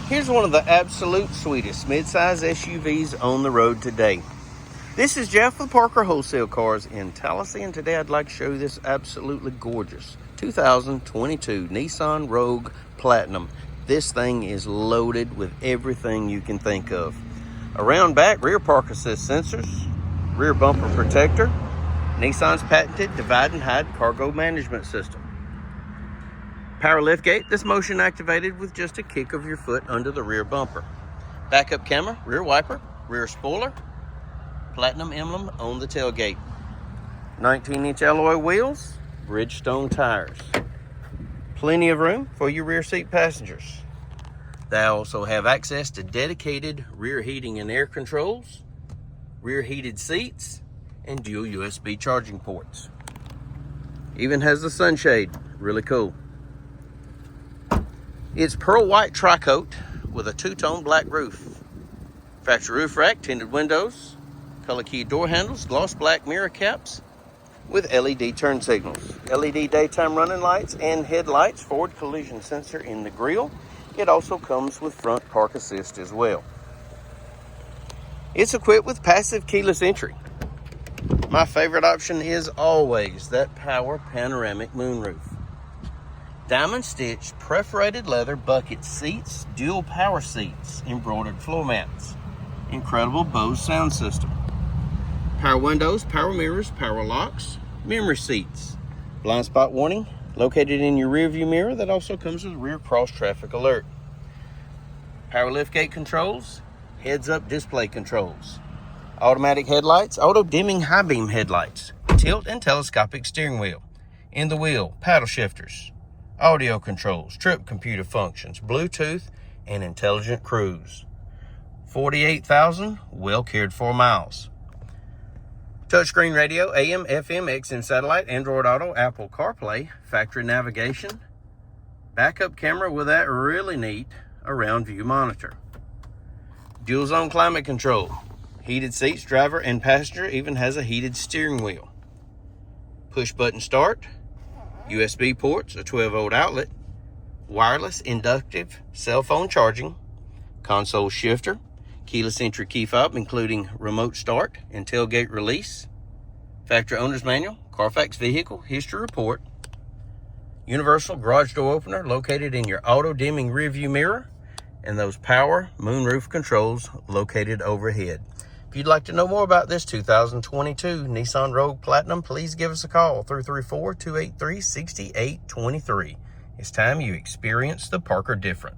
Here's one of the absolute sweetest midsize SUVs on the road today. This is Jeff with Parker Wholesale Cars in Tallassee, and today I'd like to show you this absolutely gorgeous 2022 Nissan Rogue Platinum. This thing is loaded with everything you can think of. Around back, rear park assist sensors, rear bumper protector, Nissan's patented divide and hide cargo management system. Power liftgate that's motion activated with just a kick of your foot under the rear bumper. Backup camera, rear wiper, rear spoiler, platinum emblem on the tailgate. 19-inch alloy wheels, Bridgestone tires. Plenty of room for your rear seat passengers. They also have access to dedicated rear heating and air controls, rear heated seats, and dual USB charging ports. Even has the sunshade, really cool. It's pearl white tri-coat with a two-tone black roof. Factory roof rack, tinted windows, color key door handles, gloss black mirror caps with LED turn signals. LED daytime running lights and headlights, forward collision sensor in the grille. It also comes with front park assist as well. It's equipped with passive keyless entry. My favorite option is always that power panoramic moonroof. Diamond stitched perforated leather bucket seats, dual power seats, embroidered floor mats, incredible Bose sound system, power windows, power mirrors, power locks, memory seats, blind spot warning located in your rear view mirror that also comes with rear cross traffic alert, power liftgate controls, heads up display controls, automatic headlights, auto dimming high beam headlights, tilt and telescopic steering wheel, in the wheel, paddle shifters, audio controls, trip computer functions, Bluetooth, and intelligent cruise. 48,000 well cared for miles. Touchscreen radio, AM, FM, XM satellite, Android Auto, Apple CarPlay, factory navigation, backup camera with that really neat around view monitor. Dual zone climate control, heated seats, driver and passenger, even has a heated steering wheel. Push button start, USB ports, a 12-volt outlet, wireless inductive cell phone charging, console shifter, keyless entry key fob including remote start and tailgate release, factory owner's manual, Carfax vehicle history report, universal garage door opener located in your auto dimming rear view mirror, and those power moonroof controls located overhead. If you'd like to know more about this 2022 Nissan Rogue Platinum, please give us a call, 334-283-6823. It's time you experience the Parker difference.